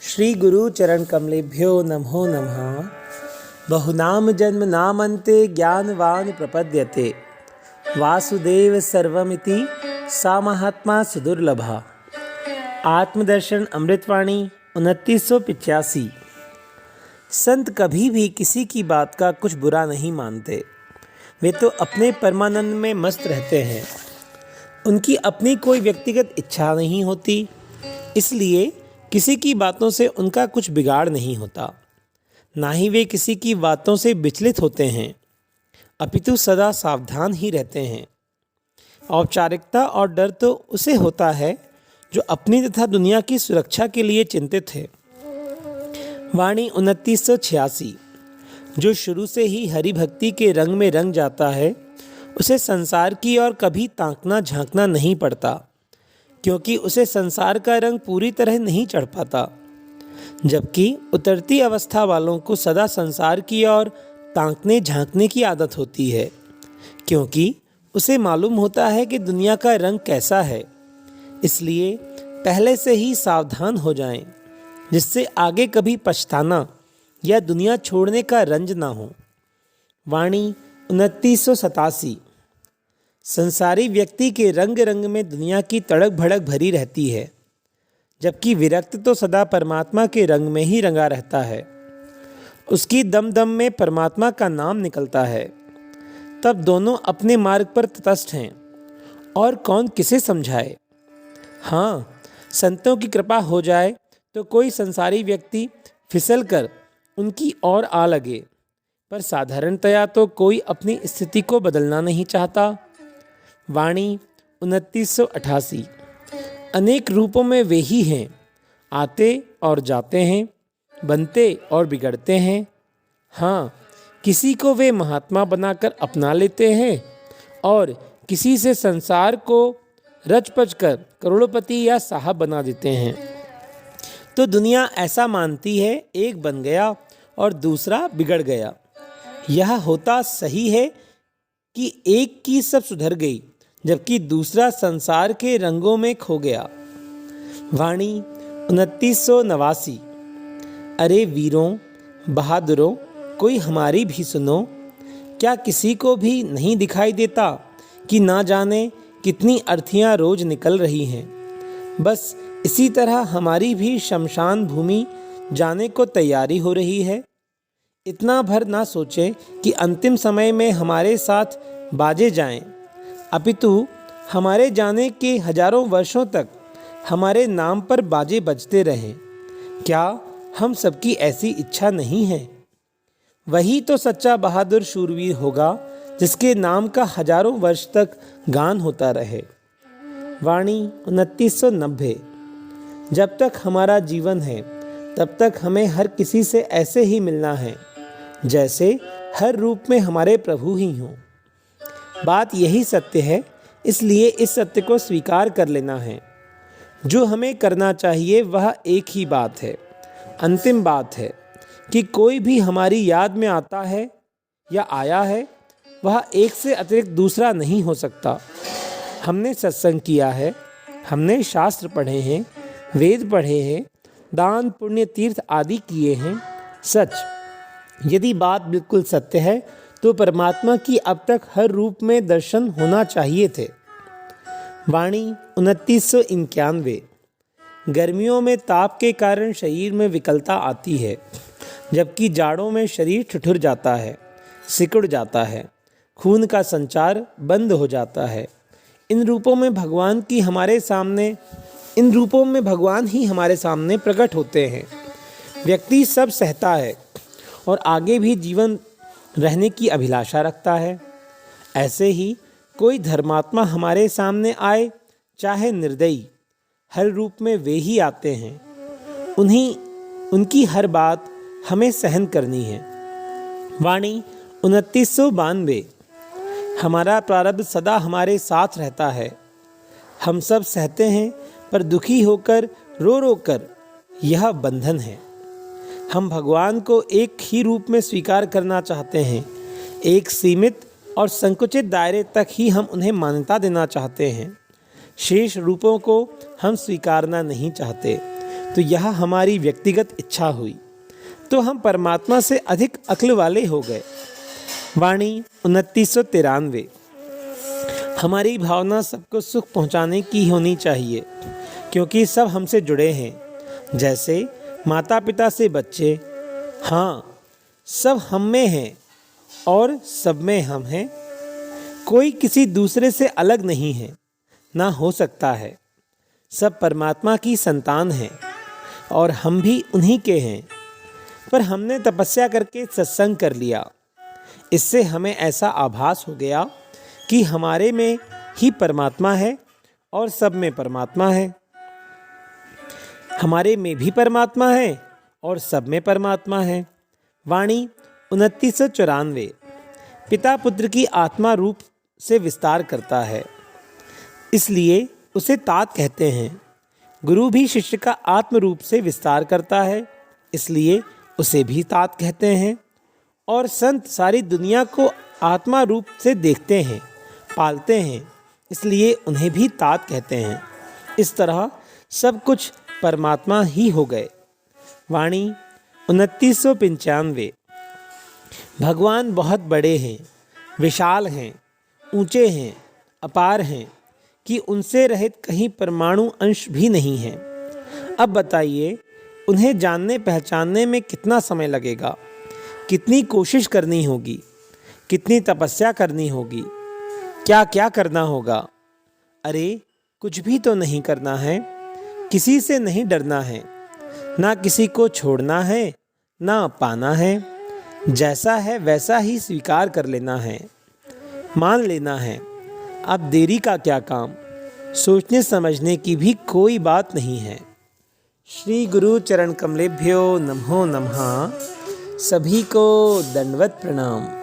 श्री गुरु चरण कमलेभ्यो नमो नमः। बहुनाम जन्म नामन्ते ज्ञानवान प्रपद्यते, वासुदेव सर्वमिति सा महात्मा सुदुर्लभा। आत्मदर्शन अमृतवाणी 2985। संत कभी भी किसी की बात का कुछ बुरा नहीं मानते। वे तो अपने परमानंद में मस्त रहते हैं। उनकी अपनी कोई व्यक्तिगत इच्छा नहीं होती, इसलिए किसी की बातों से उनका कुछ बिगाड़ नहीं होता। ना ही वे किसी की बातों से विचलित होते हैं, अपितु सदा सावधान ही रहते हैं। औपचारिकता और डर तो उसे होता है जो अपनी तथा दुनिया की सुरक्षा के लिए चिंतित है। वाणी 2986। जो शुरू से ही हरि भक्ति के रंग में रंग जाता है, उसे संसार की ओर कभी ताकना झांकना नहीं पड़ता, क्योंकि उसे संसार का रंग पूरी तरह नहीं चढ़ पाता। जबकि उतरती अवस्था वालों को सदा संसार की ओर ताकने झांकने की आदत होती है, क्योंकि उसे मालूम होता है कि दुनिया का रंग कैसा है। इसलिए पहले से ही सावधान हो जाएं, जिससे आगे कभी पछताना या दुनिया छोड़ने का रंज ना हो। वाणी 2987। संसारी व्यक्ति के रंग रंग में दुनिया की तड़क भड़क भरी रहती है, जबकि विरक्त तो सदा परमात्मा के रंग में ही रंगा रहता है। उसकी दम दम में परमात्मा का नाम निकलता है। तब दोनों अपने मार्ग पर तटस्थ हैं, और कौन किसे समझाए। हाँ, संतों की कृपा हो जाए तो कोई संसारी व्यक्ति फिसल कर उनकी ओर आ लगे, पर साधारणतया तो कोई अपनी स्थिति को बदलना नहीं चाहता। वाणी 2988। अनेक रूपों में वे ही हैं, आते और जाते हैं, बनते और बिगड़ते हैं। हाँ, किसी को वे महात्मा बनाकर अपना लेते हैं, और किसी से संसार को रच-पच कर करोड़पति या साहब बना देते हैं। तो दुनिया ऐसा मानती है, एक बन गया और दूसरा बिगड़ गया। यह होता सही है कि एक की सब सुधर गई, जबकि दूसरा संसार के रंगों में खो गया। वाणी 2989। अरे वीरों बहादुरों, कोई हमारी भी सुनो। क्या किसी को भी नहीं दिखाई देता कि ना जाने कितनी अर्थियां रोज निकल रही हैं। बस इसी तरह हमारी भी शमशान भूमि जाने को तैयारी हो रही है। इतना भर ना सोचें कि अंतिम समय में हमारे साथ बाजे जाएं, अपितु हमारे जाने के हजारों वर्षों तक हमारे नाम पर बाजे बजते रहें। क्या हम सबकी ऐसी इच्छा नहीं है? वही तो सच्चा बहादुर शूरवीर होगा, जिसके नाम का हजारों वर्ष तक गान होता रहे। वाणी 2990। जब तक हमारा जीवन है, तब तक हमें हर किसी से ऐसे ही मिलना है, जैसे हर रूप में हमारे प्रभु ही हों। बात यही सत्य है, इसलिए इस सत्य को स्वीकार कर लेना है। जो हमें करना चाहिए वह एक ही बात है, अंतिम बात है कि कोई भी हमारी याद में आता है या आया है, वह एक से अतिरिक्त दूसरा नहीं हो सकता। हमने सत्संग किया है, हमने शास्त्र पढ़े हैं, वेद पढ़े हैं, दान पुण्य तीर्थ आदि किए हैं। सच, यदि बात बिल्कुल सत्य है तो परमात्मा की अब तक हर रूप में दर्शन होना चाहिए थे। वाणी 2991। गर्मियों में ताप के कारण शरीर में विकलता आती है, जबकि जाड़ों में शरीर ठिठुर जाता है, सिकुड़ जाता है, खून का संचार बंद हो जाता है। इन रूपों में भगवान ही हमारे सामने प्रकट होते हैं। व्यक्ति सब सहता है और आगे भी जीवन रहने की अभिलाषा रखता है। ऐसे ही कोई धर्मात्मा हमारे सामने आए, चाहे निर्दयी, हर रूप में वे ही आते हैं। उनकी हर बात हमें सहन करनी है। वाणी 2992। हमारा प्रारब्ध सदा हमारे साथ रहता है। हम सब सहते हैं, पर दुखी होकर रो रो कर, यह बंधन है। हम भगवान को एक ही रूप में स्वीकार करना चाहते हैं। एक सीमित और संकुचित दायरे तक ही हम उन्हें मान्यता देना चाहते हैं। शेष रूपों को हम स्वीकारना नहीं चाहते। तो यह हमारी व्यक्तिगत इच्छा हुई, तो हम परमात्मा से अधिक अक्ल वाले हो गए। वाणी 2993। हमारी भावना सबको सुख पहुंचाने की होनी चाहिए, क्योंकि सब हमसे जुड़े हैं। जैसे माता पिता से बच्चे, हाँ, सब हम में हैं और सब में हम हैं। कोई किसी दूसरे से अलग नहीं है, ना हो सकता है। सब परमात्मा की संतान हैं और हम भी उन्हीं के हैं। पर हमने तपस्या करके सत्संग कर लिया। इससे हमें ऐसा आभास हो गया कि हमारे में ही परमात्मा है और सब में परमात्मा है। हमारे में भी परमात्मा है और सब में परमात्मा है। वाणी 2994। पिता पुत्र की आत्मा रूप से विस्तार करता है, इसलिए उसे तात कहते हैं। गुरु भी शिष्य का आत्म रूप से विस्तार करता है, इसलिए उसे भी तात कहते हैं। और संत सारी दुनिया को आत्मा रूप से देखते हैं, पालते हैं, इसलिए उन्हें भी तात कहते हैं। इस तरह सब कुछ परमात्मा ही हो गए। वाणी 2995। भगवान बहुत बड़े हैं, विशाल हैं, ऊंचे हैं, अपार हैं कि उनसे रहित कहीं परमाणु अंश भी नहीं है। अब बताइए, उन्हें जानने पहचानने में कितना समय लगेगा, कितनी कोशिश करनी होगी, कितनी तपस्या करनी होगी, क्या क्या करना होगा। अरे कुछ भी तो नहीं करना है, किसी से नहीं डरना है, ना किसी को छोड़ना है, ना पाना है। जैसा है वैसा ही स्वीकार कर लेना है, मान लेना है। अब देरी का क्या काम, सोचने समझने की भी कोई बात नहीं है। श्री गुरु चरण कमलेभ्यो नमो नमः। सभी को दंडवत प्रणाम।